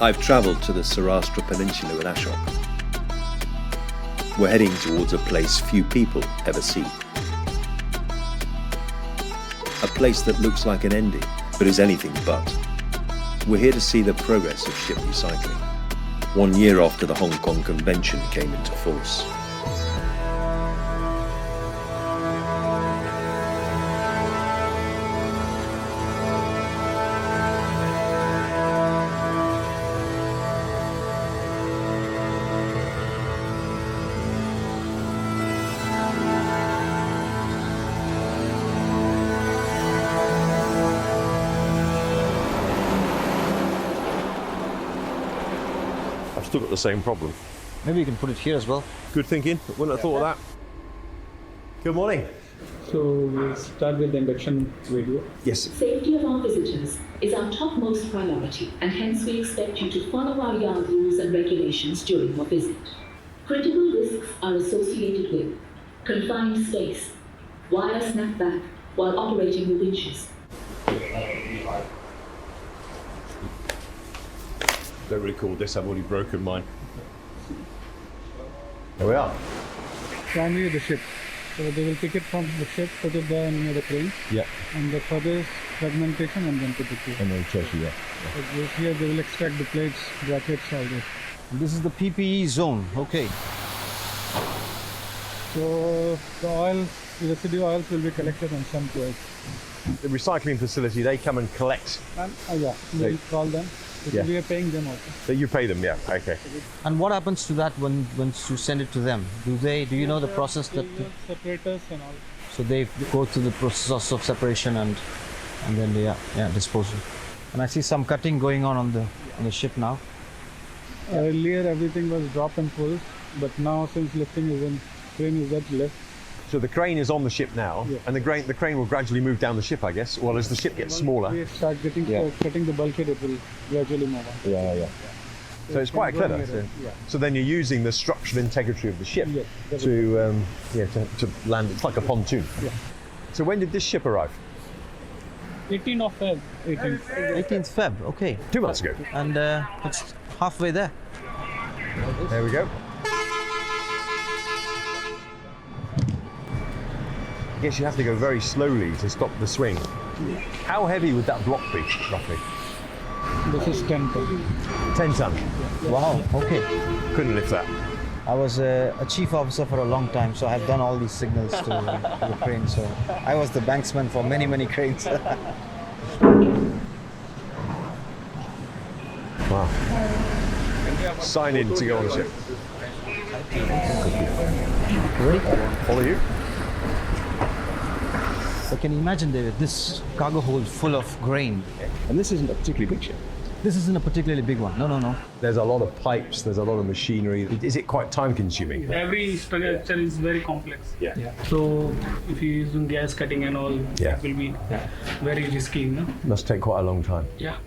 I've travelled to the Saurashtra Peninsula with Ashok. We're heading towards a place few people ever see. A place that looks like an ending, but is anything but. We're here to see the progress of ship recycling, 1 year after the Hong Kong Convention came into force. I've still got the same problem. Maybe you can put it here as well. Good thinking. Wouldn't have thought of that. Good morning. So we'll start with the induction video. Yes. Safety of our visitors is our topmost priority, and hence we expect you to follow our yard rules and regulations during your visit. Critical risks are associated with confined space, wire snapback while operating the winches. Don't recall this, I've already broken mine. There we are. Primary the ship. So they will pick it from the ship, put it there near the crane. Yeah. And the further fragmentation and then put it here. And then treasure, yeah. So here they will extract the plates, brackets, all this. This is the PPE zone. Okay. So the oils, the residue oils will be collected on some plates. The recycling facility, they come and collect. And yeah, we'll call them. Yeah. We are paying them also. So you pay them, yeah, okay. And what happens to that once you send it to them? Do you know the process that? Separators and all. So they go through the process of separation and then they disposal. And I see some cutting going on the ship now. Earlier everything was drop and pull, but now since lifting is in, crane is at lift. So the crane is on the ship now, Yeah. and the crane will gradually move down the ship, I guess. Well, as the ship gets smaller. We start cutting the bulkhead, it will gradually move on. Yeah. So it's quite clever. So then you're using the structural integrity of the ship to land. It's like a pontoon. Yeah. So when did this ship arrive? 18th of Feb. 18th Feb. Okay. 2 months ago. And it's halfway there. There we go. I guess you have to go very slowly to stop the swing. How heavy would that block be, roughly? This is 10 ton. 10 ton. Wow. Okay. Couldn't lift that. I was a chief officer for a long time, so I've done all these signals to the crane. So I was the banksman for many cranes. Wow. Sign in to go on the ship. Follow you. So can you imagine, David, this cargo hold full of grain? And this isn't a particularly big ship. This isn't a particularly big one. No. There's a lot of pipes, there's a lot of machinery. Is it quite time consuming? Every structure is very complex. Yeah. So if you're using gas cutting and all, Yeah. it will be very risky, no? Must take quite a long time. Yeah.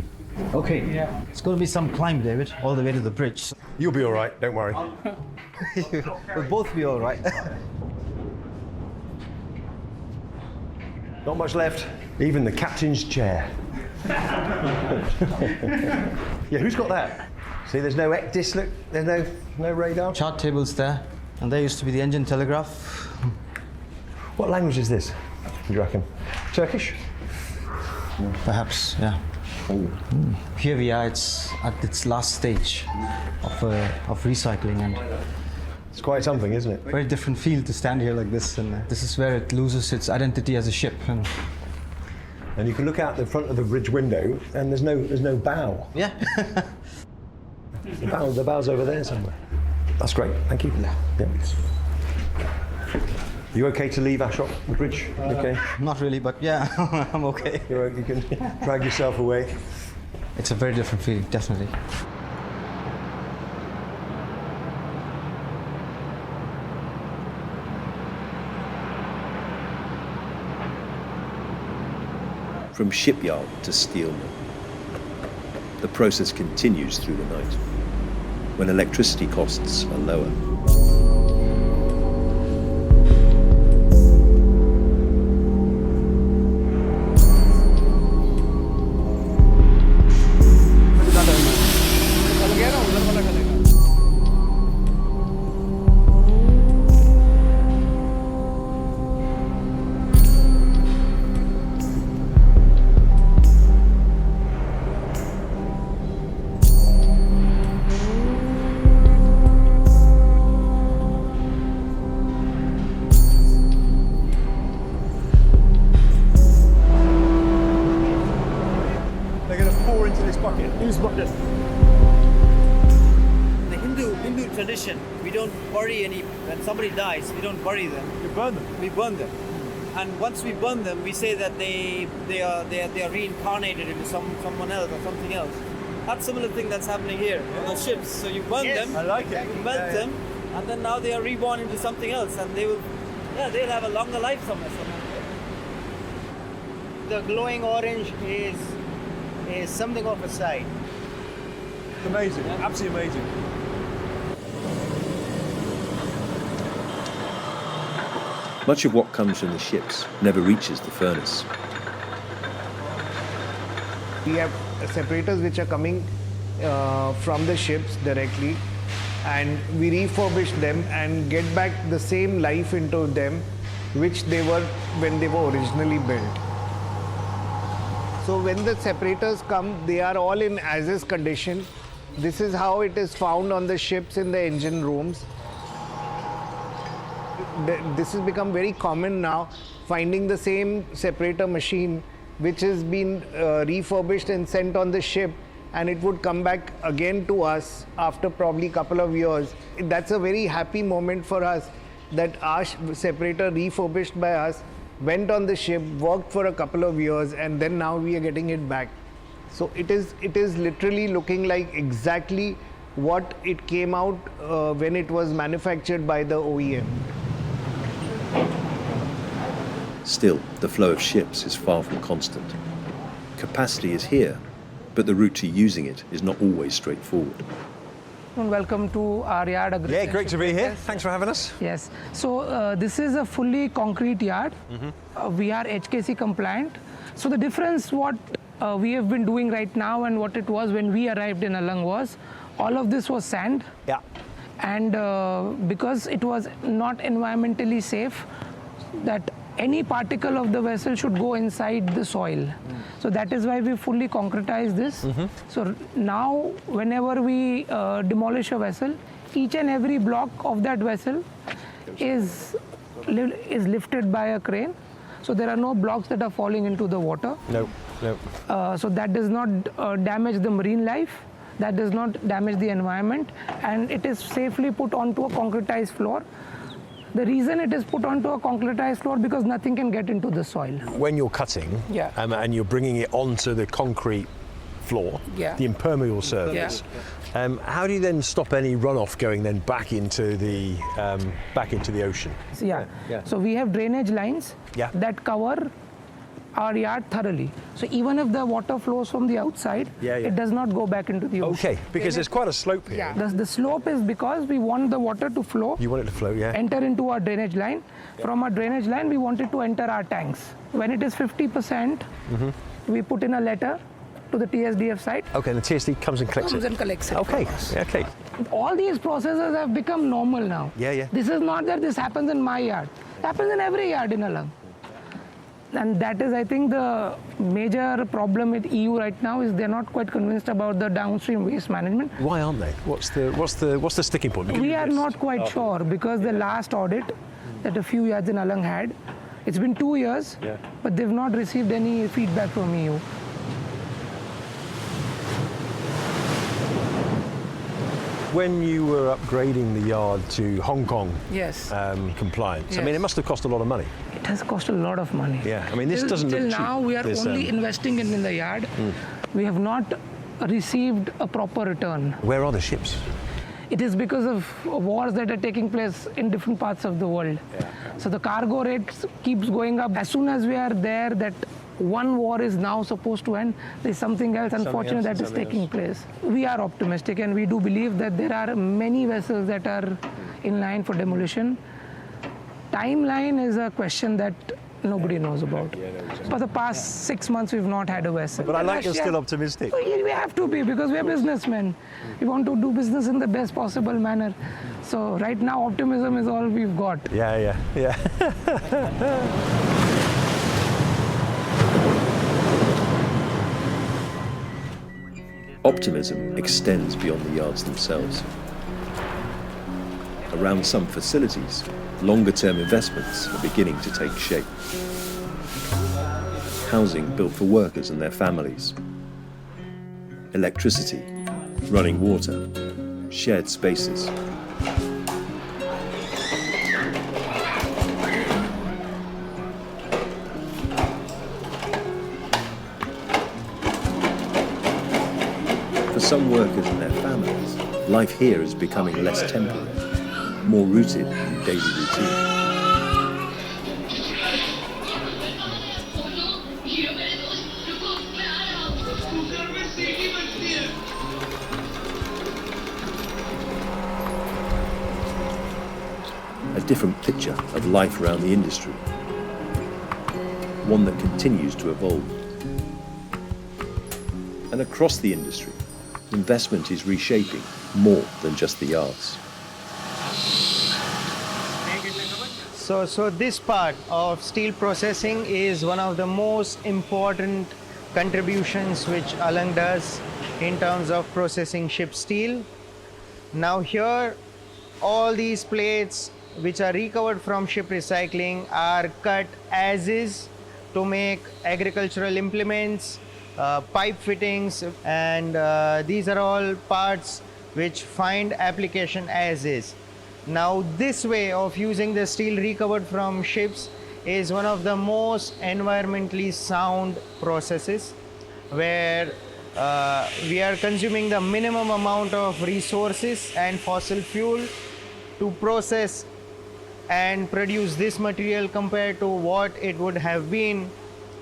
Okay. Yeah. It's going to be some climb, David, all the way to the bridge. You'll be all right, don't worry. We'll both be all right. Not much left. Even the captain's chair. Yeah, who's got that? See, there's no ECDIS, look. There's no radar. Chart tables there, and there used to be the engine telegraph. What language is this, do you reckon? Turkish? Perhaps, yeah. Here we are, it's at its last stage of recycling, and It's quite something, isn't it? very different feel to stand here like this, and this is where it loses its identity as a ship. And you can look out the front of the bridge window, and there's no bow. Yeah. The bow's over there somewhere. That's great, thank you. Yeah. You okay to leave Ashok, the bridge? Okay. Not really, but yeah, I'm okay. You can drag yourself away. It's a very different feeling, definitely. From shipyard to steel mill. The process continues through the night, when electricity costs are lower. tradition. We don't bury any. When somebody dies, we don't bury them. You burn them. We burn them. And once we burn them, we say that they are reincarnated into someone else or something else. That's similar thing that's happening here on the ships. So you burn them, I like it. you melt them, and then now they are reborn into something else, and they'll have a longer life somewhere. The glowing orange is something of a sight. It's amazing, absolutely amazing. Much of what comes from the ships never reaches the furnace. We have separators which are coming from the ships directly, and we refurbish them and get back the same life into them which they were when they were originally built. So when the separators come, they are all in as-is condition. This is how it is found on the ships in the engine rooms. This has become very common now, finding the same separator machine which has been refurbished and sent on the ship, and it would come back again to us after probably a couple of years. That's a very happy moment for us, that our separator refurbished by us went on the ship, worked for a couple of years, and then now we are getting it back. So it is literally looking like exactly what it came out when it was manufactured by the OEM. Still, the flow of ships is far from constant. Capacity is here, but the route to using it is not always straightforward. Welcome to our yard. Yeah, great to be here. Thanks for having us. Yes. So this is a fully concrete yard. We are HKC compliant. So the difference what we have been doing right now and what it was when we arrived in Alang was, all of this was sand. Yeah. And because it was not environmentally safe, that any particle of the vessel should go inside the soil. So that is why we fully concretize this. So now whenever we demolish a vessel, each and every block of that vessel is lifted by a crane. So there are no blocks that are falling into the water. No. So that does not damage the marine life, that does not damage the environment, and it is safely put onto a concretized floor. The reason it is put onto a concretized floor because nothing can get into the soil. When you're cutting and you're bringing it onto the concrete floor, the impermeable surface, how do you then stop any runoff going then back into the ocean? So we have drainage lines that cover our yard thoroughly. So even if the water flows from the outside, it does not go back into the ocean. Okay, because there's quite a slope here. The slope is because we want the water to flow. You want it to flow, enter into our drainage line. From our drainage line, we want it to enter our tanks. When it is 50%, we put in a letter to the TSDF site. Okay, and the TSD comes and collects it. Okay, okay. All these processes have become normal now. This is not that this happens in my yard. It happens in every yard in Alang. And that is, I think, the major problem with EU right now is they're not quite convinced about the downstream waste management. Why aren't they? What's the sticking point? We are not quite sure, because the last audit that a few yards in Alang had, it's been 2 years, but they've not received any feedback from EU. When you were upgrading the yard to Hong Kong compliance, I mean, it must have cost a lot of money. It has cost a lot of money. Yeah, I mean, this doesn't look cheap. Till now, we are only investing in the yard. We have not received a proper return. Where are the ships? It is because of wars that are taking place in different parts of the world. So the cargo rates keeps going up. As soon as we are there, that one war is now supposed to end, there's something else unfortunate that is taking place. We are optimistic, and we do believe that there are many vessels that are in line for demolition. Timeline is a question that nobody knows about. For the past 6 months, we've not had a vessel. But I like you're still optimistic. We have to be, because we are businessmen. We want to do business in the best possible manner. So right now, optimism is all we've got. Yeah. Optimism extends beyond the yards themselves. Around some facilities, longer-term investments are beginning to take shape. Housing built for workers and their families. Electricity, running water, shared spaces. some workers and their families, life here is becoming less temporary, more rooted in daily routine. A different picture of life around the industry, one that continues to evolve. And across the industry, investment is reshaping more than just the yards. So this part of steel processing is one of the most important contributions which Alang does in terms of processing ship steel. Now here, all these plates which are recovered from ship recycling are cut as is to make agricultural implements, pipe fittings, and these are all parts which find application as is. Now this way of using the steel recovered from ships is one of the most environmentally sound processes, where we are consuming the minimum amount of resources and fossil fuel to process and produce this material compared to what it would have been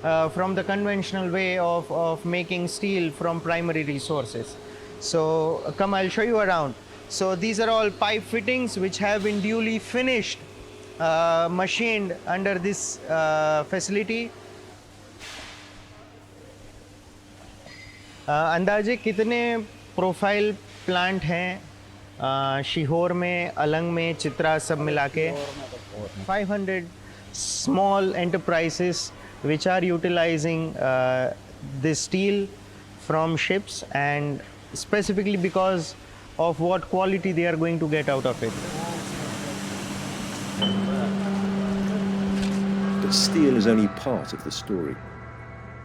from the conventional way of making steel from primary resources. So come, I'll show you around. So these are all pipe fittings which have been duly finished, machined under this facility. अंदाजे कितने profile plant हैं शिहोर में, अलंग में, चित्रा सब मिला के? 500 small enterprises which are utilizing this steel from ships, and specifically because of what quality they are going to get out of it. But steel is only part of the story,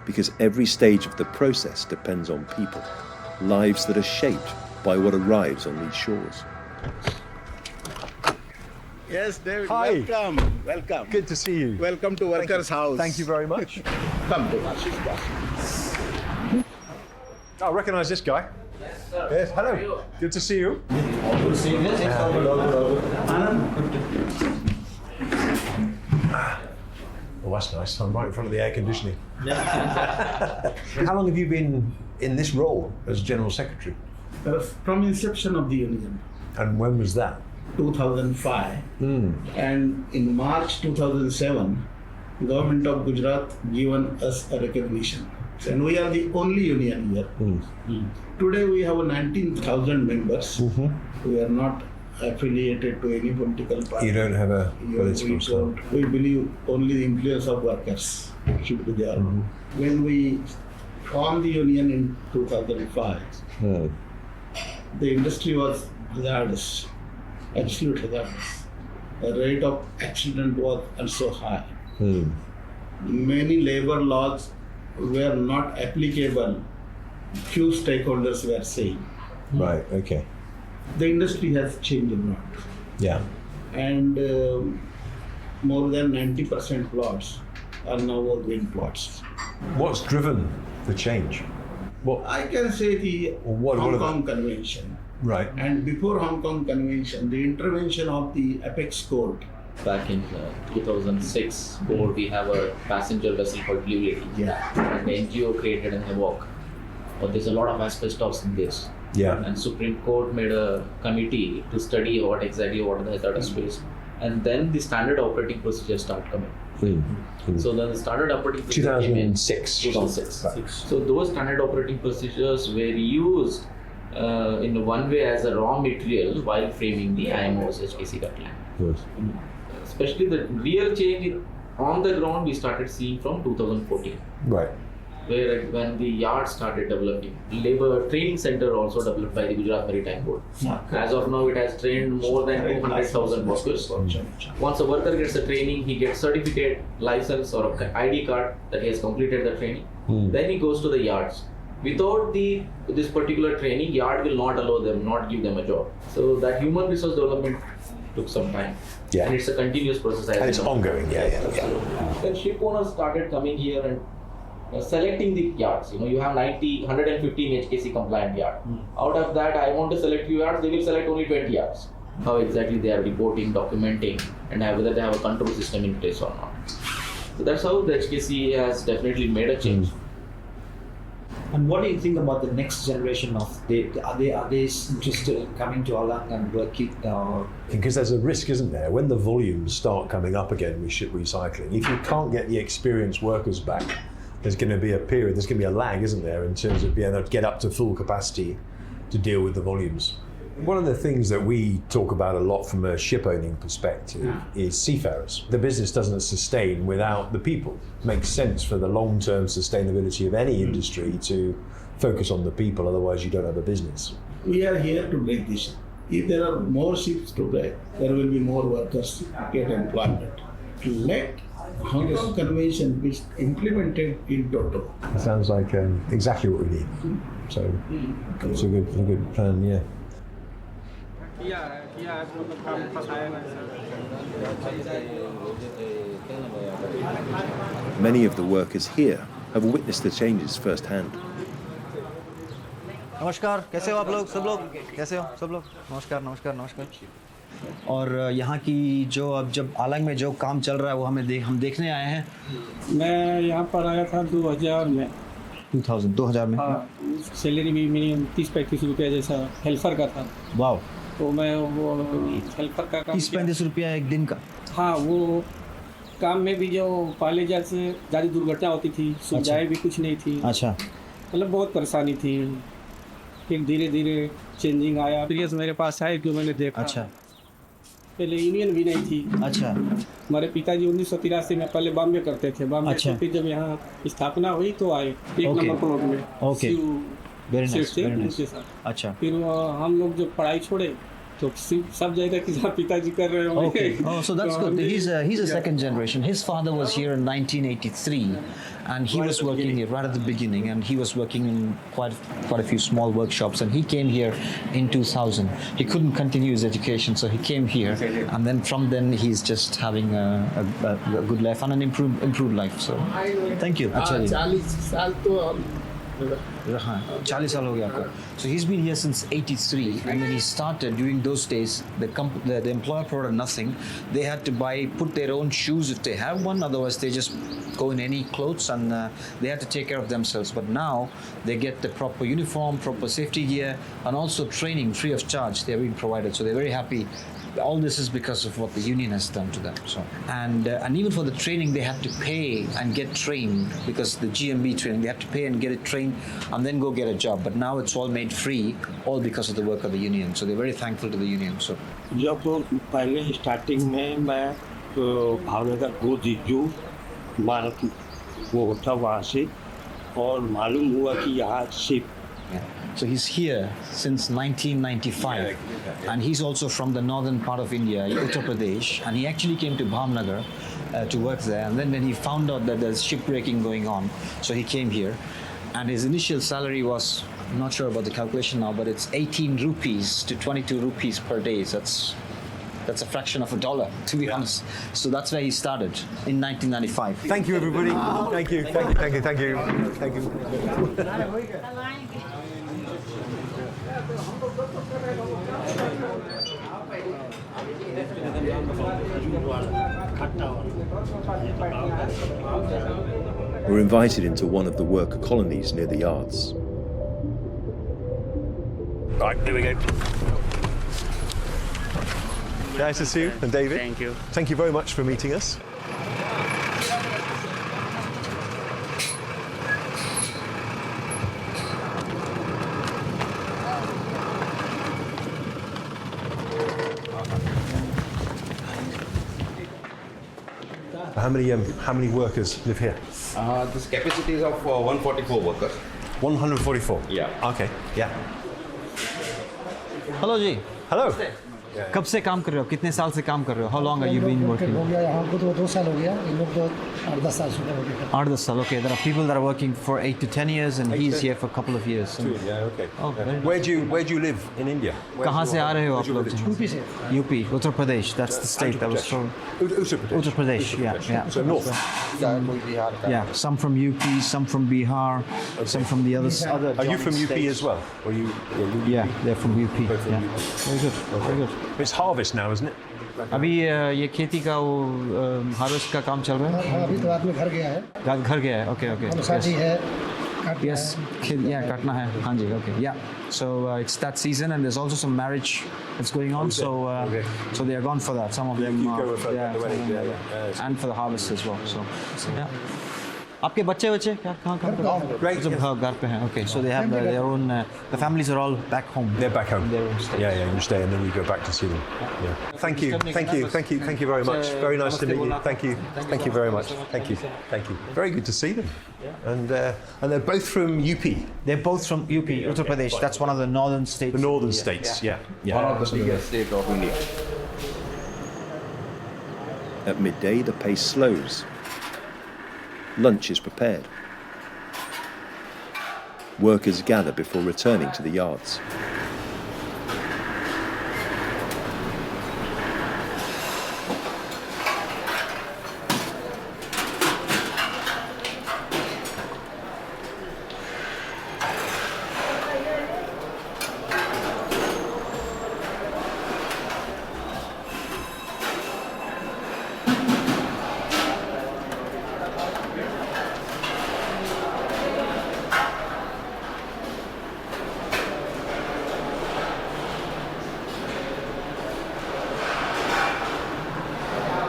because every stage of the process depends on people, lives that are shaped by what arrives on these shores. Yes, David, Hi. welcome. Welcome. Good to see you. Welcome to Workers' House. Thank you very much. Come, David. I recognise this guy. Yes, hello. Good to see you. Oh, that's nice. I'm right in front of the air conditioning. How long have you been in this role as General Secretary? From inception of the union, And when was that? 2005, and in March 2007, government of Gujarat given us a recognition, and we are the only union here. Today we have 19,000 members. We are not affiliated to any political party. You don't have a political club. We believe only the influence of workers should be there. When we formed the union in 2005, the industry was hazardous, absolute hazardous. The rate of accident was also high. Many labor laws were not applicable. Few stakeholders were saying. Right, okay. The industry has changed a lot. Yeah. And more than 90% plots are now wind plots. What's driven the change? What? I can say the What Hong are the- Kong Convention. Right. And before Hong Kong Convention, the intervention of the Apex Court. Back in 2006, board we have a passenger vessel called Blue Lady. Yeah. And the NGO created an Havoc. But there's a lot of asbestos in this. Yeah. And Supreme Court made a committee to study what are the hazardous waste. And then the standard operating procedures start coming. So then the standard operating procedure came in 2006. Right. So those standard operating procedures were used in one way as a raw material while framing the IMO's HPC guideline. Good. Especially the real change on the ground we started seeing from 2014. Right. Where when the yard started developing, labor training center also developed by the Gujarat Maritime Board. As of now, it has trained more than 200,000 workers. Once a worker gets a training, he gets certificate, license or a ID card that he has completed the training. Then he goes to the yards. Without this particular training, yard will not allow them, not give them a job. So that human resource development took some time. Yeah. And it's a continuous process. And it's ongoing, yeah. Then ship owners started coming here and selecting the yards. You have 115 HKC compliant yard. Out of that, I want to select few yards. They will select only 20 yards. How exactly they are reporting, documenting, and whether they have a control system in place or not. So that's how the HKC has definitely made a change. And what do you think about the next generation of are they interested in coming to Alang and working? Because there's a risk, isn't there? When the volumes start coming up again with ship recycling, if you can't get the experienced workers back, there's going to be a period, there's going to be a lag, isn't there, in terms of being able to get up to full capacity to deal with the volumes. One of the things that we talk about a lot from a ship owning perspective is seafarers. The business doesn't sustain without the people. It makes sense for the long-term sustainability of any industry to focus on the people, otherwise you don't have a business. We are here to break this. If there are more ships to break, there will be more workers get employment. Let Hong Convention be implemented in total. That sounds like exactly what we need. So it's a good plan, yeah. Many of the workers here have witnessed the changes firsthand. नमस्कार, कैसे हो आप लोग? सब लोग कैसे हो? सब लोग नमस्कार, नमस्कार, नमस्कार। और यहाँ की जो अब जब आलंग में जो काम चल रहा है वो हम देखने आए हैं। मैं यहाँ पर आया था 2000 में। 2000 में? हाँ, सैलरी भी मिनिमम 30-35 रुपया जैसा हेल्पर का था। वाव। तो मैं वो हेल्पर का काम 30-35 रुपया एक दिन का? हाँ, वो काम में भी जो पहले जैसे ज़्यादा दुर्घटना होती थी, सुविधाएं भी कुछ नहीं थी। अच्छा। मतलब बहुत परेशानी थी। फिर धीरे धीरे चेंजिंग आया। एक्सपीरियंस मेरे पास आया क्यों मैंने देखा। अच्छा। पहले यूनियन भी नहीं थी। अच्छा। हमारे पिताजी 1983 में पहले बॉम्बे करते थे। बॉम्बे से फिर जब यहाँ स्थापना हुई तो आए एक नंबर प्लॉट में। ओके। Very nice. अच्छा। फिर हम लोग जब पढ़ाई छोड़े तो सब जगह कि जहाँ पिताजी कर रहे होंगे। Okay. Oh, so that's good. He's a second generation. His father was here in 1983, and he was working here right at the beginning, and he was working in quite a few small workshops, and he came here in 2000. He couldn't continue his education, so he came here, and then from then he's just having a good life and an improved life. So thank you. 40 साल तो 40 साल हो गया आपको. So he's been here since 83, and when he started during those days, the employer provided nothing. They had to put their own shoes if they have one, otherwise they just go in any clothes, and they had to take care of themselves. But now they get the proper uniform, proper safety gear, and also training free of charge. They're being provided, so they're very happy. All this is because of what the union has done to them. So, and even for the training, they had to pay and get trained, because the GMB training, they had to pay and get it trained and then go get a job. But now it's all made free, all because of the work of the union. So they're very thankful to the union. So, जब पहले starting में मैं भावनगर को जीजू मार्ग वो था वहाँ से, और मालूम हुआ कि यहाँ ship. So he's here since 1995, and he's also from the northern part of India, Uttar Pradesh, and he actually came to Bhamnagar to work there. And then when he found out that there's shipbreaking going on, so he came here, and his initial salary was, I'm not sure about the calculation now, but it's 18 rupees to 22 rupees per day. So that's a fraction of $1, to be honest. So that's where he started in 1995. Thank you, everybody. Thank you. We're invited into one of the worker colonies near the yards. Right, here we go. Nice to see you, and David. Thank you. Thank you very much for meeting us. How many workers live here? This capacity is of 144 workers. 144? Yeah. Okay, yeah. Hello, Ji. Hello. कब से काम कर रहे हो? कितने साल से काम कर रहे हो? How long have you been working? हो गया यहाँ को तो 2 साल हो गया, इन लोग तो 8-10 साल से हो गया। 8-10 साल. Okay, there are people that are working for 8 to 10 years, and he's here for a couple of years. So. Yeah, okay. Oh, very nice. Where do you live in India? कहाँ से आ रहे हो आप लोग? यूपी से। UP, Uttar Pradesh. That's the state that was from. Uttar Pradesh. Yeah. So north. Yeah, some from UP, some from Bihar, some from the other. Are you from UP as well? Or you? Yeah, they're from UP. Yeah. Very good. Very good. It's harvest now, isn't it? अभी ये खेती का वो harvest का काम चल रहा है? अभी तो आदमी घर गया है। घर गया है. Okay. साथी है। Yes, काटना है. हाँ जी. Okay. Yeah. So it's that season, and there's also some marriage that's going on. So they are gone for that. Some of them. And for the harvest as well. So yeah. आपके बच्चे क्या कहाँ Great. घर पे हैं. Okay, so they have their own. The families are all back home. They're back home. Their own states. Yeah. You stay and then you go back to see them. Yeah. Thank you very much. Very nice to meet you. Thank you very much. Thank you. Very good to see them. And they're both from UP. They're both from UP, Uttar Pradesh. That's one of the northern states. The northern states. Yeah. One of the biggest states of India. At midday, the pace slows. Lunch is prepared. Workers gather before returning to the yards.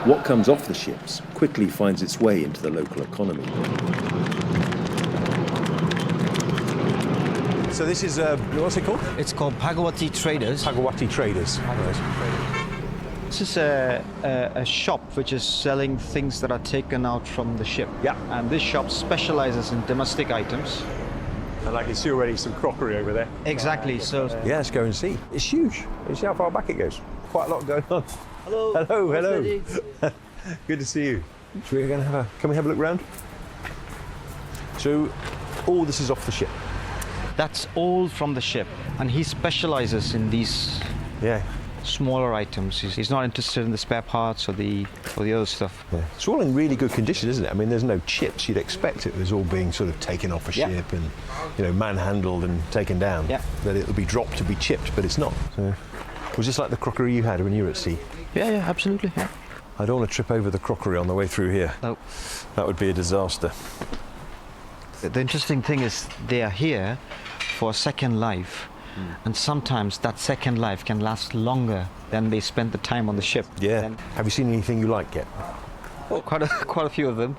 What comes off the ships quickly finds its way into the local economy. So this is what's it called? It's called Bhagawati Traders. Bhagawati Traders. This is a shop which is selling things that are taken out from the ship. Yeah. And this shop specializes in domestic items. And I can see already some crockery over there. Exactly. So yeah, let's go and see. It's huge. You see how far back it goes? Quite a lot going on. Hello. Good to see you. So we're going to can we have a look round? So all this is off the ship. That's all from the ship, and he specializes in these smaller items. He's not interested in the spare parts or the other stuff. Yeah. It's all in really good condition, isn't it? I mean, there's no chips. You'd expect it was all being sort of taken off a ship and manhandled and taken down. Yeah. That it'll be dropped to be chipped, but it's not. So, was this like the crockery you had when you were at sea? Yeah, absolutely. Yeah. I don't want to trip over the crockery on the way through here. No. That would be a disaster. The interesting thing is they are here for a second life, and sometimes that second life can last longer than they spent the time on the ship. Yeah. Have you seen anything you like yet? Oh, quite a few of them.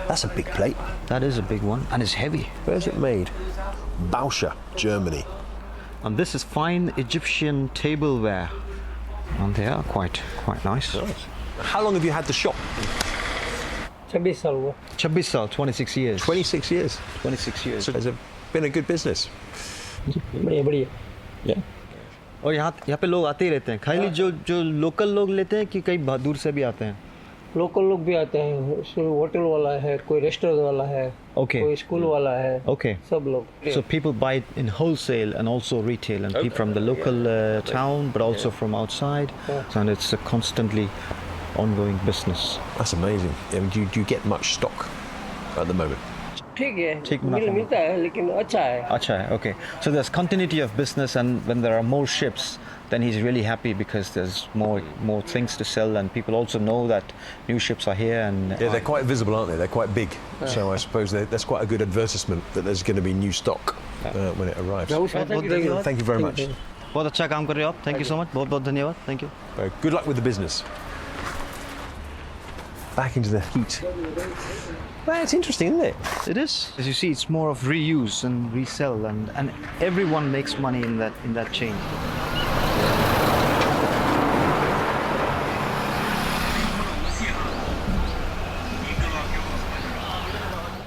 That's a big plate. That is a big one, and it's heavy. Where's it made? Bauscher, Germany. And this is fine Egyptian tableware, and they are quite nice. How long have you had the shop? 26 साल हुआ। 26 साल, 26 years. 26 years. 26 years. So it's been a good business. बढ़िया। Yeah. और यहाँ पे लोग आते ही रहते हैं। खाली जो लोकल लोग लेते हैं कि कई बहुत दूर से भी आते हैं। लोकल लोग भी आते हैं, होटल वाला है, कोई रेस्टोरेंट वाला है, कोई स्कूल वाला है, सब लोग. So people buy it in wholesale and also retail, and people from the local town, but also from outside, and it's a constantly ongoing business. That's amazing. I mean, do you get much stock at the moment? ठीक है, मिलता है, लेकिन अच्छा है. अच्छा है, okay. So there's continuity of business, and when there are more ships, then he's really happy because there's more things to sell, and people also know that new ships are here. And yeah, they're quite visible, aren't they? They're quite big. So I suppose that's quite a good advertisement that there's going to be new stock when it arrives. Thank you very much. बहुत अच्छा काम कर रहे हो आप. Thank you so much. बहुत धन्यवाद. Thank you. Good luck with the business. Back into the heat. Well, it's interesting, isn't it? It is. As you see, it's more of reuse and resell, and everyone makes money in that chain.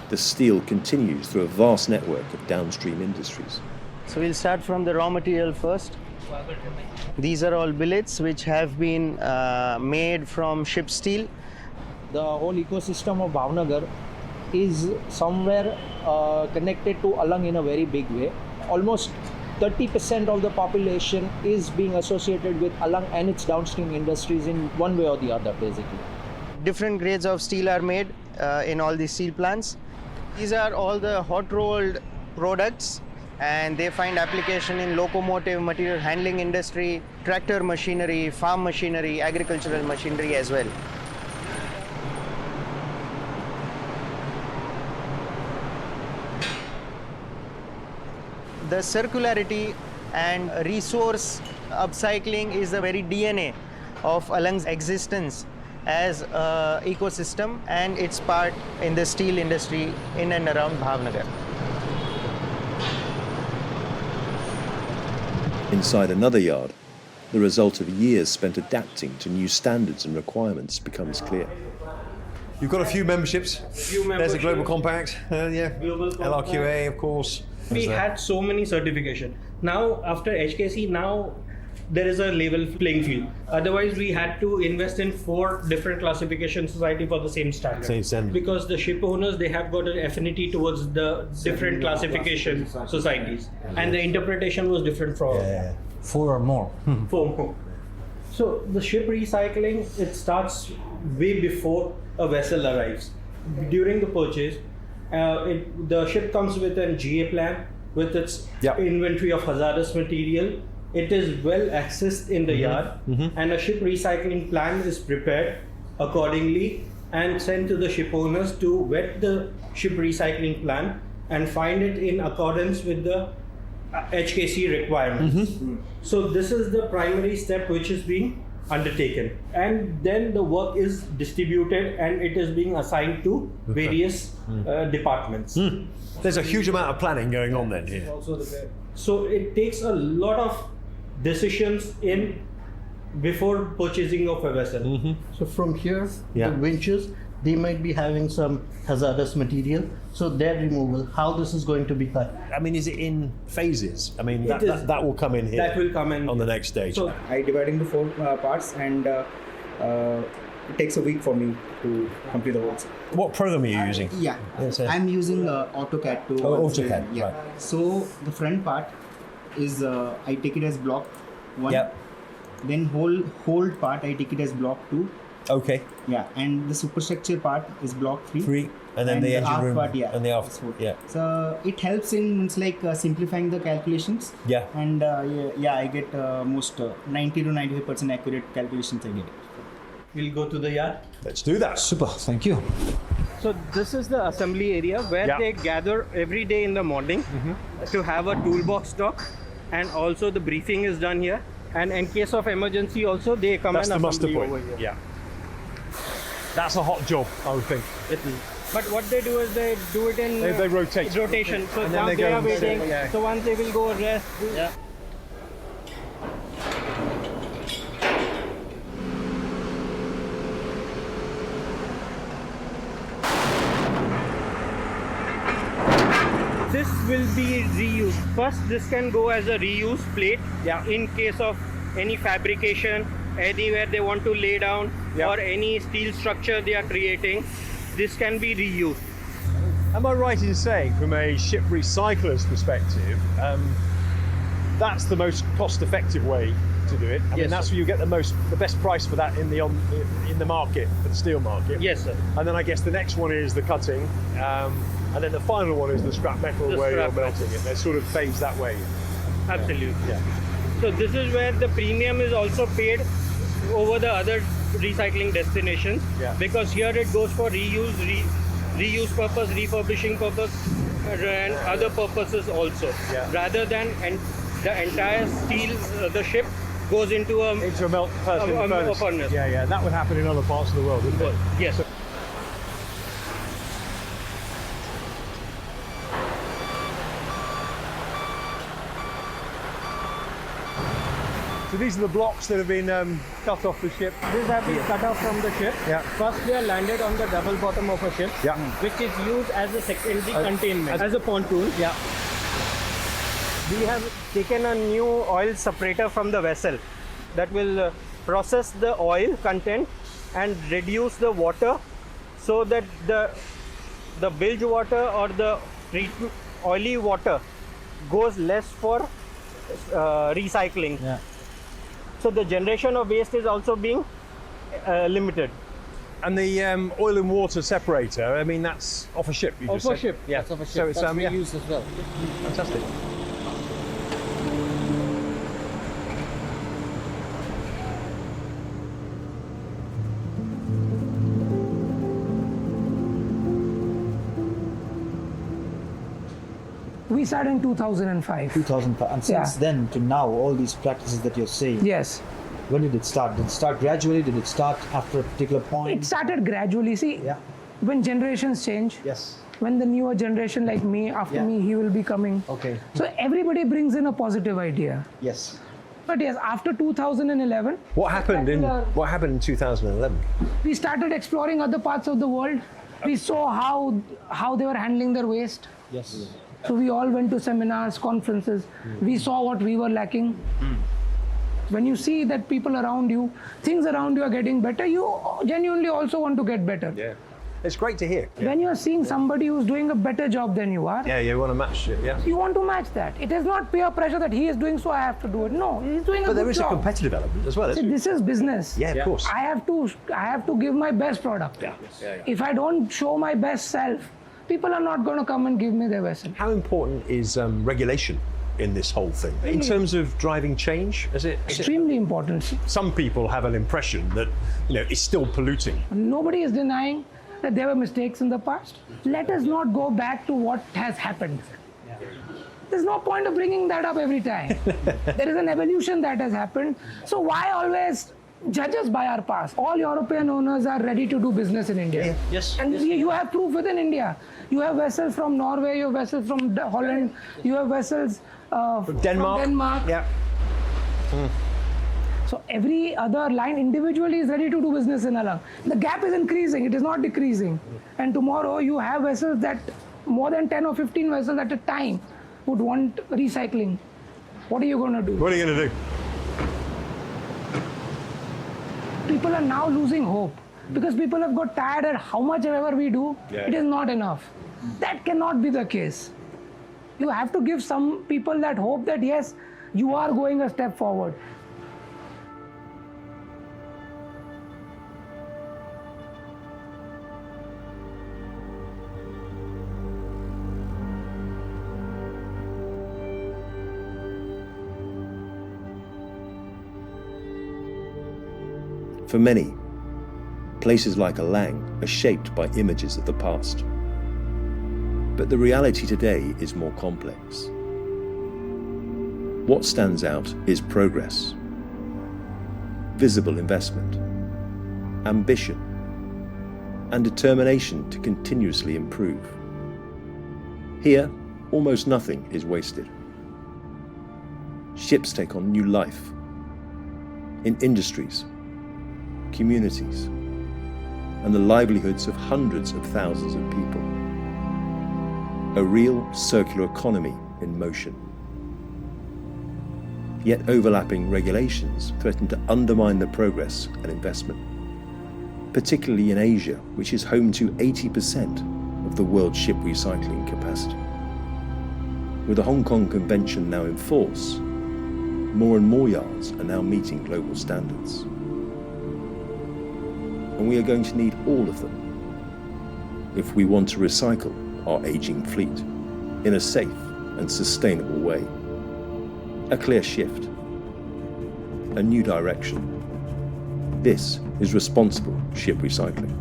The steel continues through a vast network of downstream industries. So we'll start from the raw material first. These are all billets which have been made from ship steel. The whole ecosystem of Bhavnagar is somewhere connected to Alang in a very big way. Almost 30% of the population is being associated with Alang and its downstream industries in one way or the other, basically. Different grades of steel are made in all these steel plants. These are all the hot rolled products, and they find application in locomotive, material handling industry, tractor machinery, farm machinery, agricultural machinery as well. The circularity and resource upcycling is the very DNA of Alang's existence as an ecosystem and its part in the steel industry in and around Bhavnagar. Inside another yard, the result of years spent adapting to new standards and requirements becomes clear. You've got a few memberships. There's a Global Compact, Global Compact. LRQA, of course. We had so many certification. Now, after HKC, now there is a level playing field. Otherwise, we had to invest in 4 different classification society for the same standard. Same standard. Because the ship owners, they have got an affinity towards the different classification societies. And the interpretation was different for all. 4 or more. 4 more. So the ship recycling, it starts way before a vessel arrives. During the purchase, the ship comes with an GA plan with its inventory of hazardous material. It is well accessed in the yard, and a ship recycling plan is prepared accordingly and sent to the ship owners to vet the ship recycling plan and find it in accordance with the HKC requirements. So this is the primary step which is being undertaken, and then the work is distributed and it is being assigned to various departments. There's a huge amount of planning going on then here. So it takes a lot of decisions in before purchasing of a vessel. So from here, the winches, they might be having some hazardous material, so their removal, how this is going to be cut. I mean, is it in phases? I mean, that will come in here. That will come in on the next stage. So I divide into 4 parts, and it takes a week for me to complete the works. What program are you using? I'm using AutoCAD to. AutoCAD. Yeah. Right. So the front part is I take it as block 1. Then whole part I take it as block 2. Okay. Yeah, and the superstructure part is block 3. And then the engine room part, and the aft. So it helps in simplifying the calculations. And I get most 90 to 95% accurate calculations I get. We'll go to the yard. Let's do that. Super, thank you. So this is the assembly area where they gather every day in the morning to have a toolbox talk, and also the briefing is done here. And in case of emergency also, they come and assembly over here. Yeah. That's a hot job, I would think. It is. But what they do is they do it in they rotate. Rotation. So and now then they go are waiting. Yeah. So once they will go rest. Yeah. This will be reused. First, this can go as a reuse plate in case of any fabrication, anywhere they want to lay down, or any steel structure they are creating. This can be reused. Am I right in saying, from a ship recycler's perspective, that's the most cost-effective way to do it? I mean, that's where you get the best price for that in the market, for the steel market. Yes, sir. And then I guess the next one is the cutting, and then the final one is the scrap metal where you're melting it. They're sort of phased that way. Absolutely. Yeah. So this is where the premium is also paid over the other recycling destinations, because here it goes for reuse purpose, refurbishing purpose, and other purposes also. Rather than the entire steel, the ship goes into a melt furnace. Yeah, that would happen in other parts of the world, wouldn't it? Yes. So these are the blocks that have been cut off the ship? These have been cut off from the ship. First they are landed on the double bottom of a ship, which is used as a secondary containment, as a pontoon. We have taken a new oil separator from the vessel that will process the oil content and reduce the water so that the bilge water or the oily water goes less for recycling. Yeah. So the generation of waste is also being limited. And the oil and water separator, I mean, that's off a ship, you just said? Off a ship. Yeah. That's off a ship. So it's That's reused as well. Fantastic. We started in 2005. 2005. And since then to now, all these practices that you're saying. Yes. When did it start? Did it start gradually? Did it start after a particular point? It started gradually. See, when generations change, when the newer generation like me, after me, he will be coming. Okay. So everybody brings in a positive idea. Yes. But yes, after 2011, What happened in 2011? we started exploring other parts of the world. We saw how they were handling their waste. Yes. So we all went to seminars, conferences. We saw what we were lacking. When you see that people around you, things around you are getting better, you genuinely also want to get better. Yeah. It's great to hear. When you're seeing somebody who's doing a better job than you are, Yeah, you want to match it, yeah. you want to match that. It is not peer pressure that he is doing, so I have to do it. No, he's doing a But good there is job. a competitive element as well, See, isn't this is business. Yeah, of course. I have to give my best product. If I don't show my best self, people are not going to come and give me their vessel. How important is regulation in this whole thing? In terms of driving change, is it Extremely important. Some people have an impression that, it's still polluting. Nobody is denying that there were mistakes in the past. Let us not go back to what has happened. There's no point of bringing that up every time. There is an evolution that has happened. So why always judge us by our past? All European owners are ready to do business in India. Yes. And you have proof within India. You have vessels from Norway, you have vessels from Holland, you have vessels from Denmark. Yeah. So every other line individually is ready to do business in Alang. The gap is increasing, it is not decreasing. And tomorrow you have vessels that more than 10 or 15 vessels at a time would want recycling. What are you going to do? What are you going to do? People are now losing hope because people have got tired at how much ever we do, it is not enough. That cannot be the case. You have to give some people that hope that yes, you are going a step forward. For many, places like Alang are shaped by images of the past. But the reality today is more complex. What stands out is progress, visible investment, ambition, and determination to continuously improve. Here, almost nothing is wasted. Ships take on new life in industries, communities, and the livelihoods of hundreds of thousands of people. A real circular economy in motion. Yet overlapping regulations threaten to undermine the progress and investment, particularly in Asia, which is home to 80% of the world's ship recycling capacity. With the Hong Kong Convention now in force, more and more yards are now meeting global standards. And we are going to need all of them if we want to recycle our aging fleet in a safe and sustainable way. A clear shift, a new direction. This is responsible ship recycling.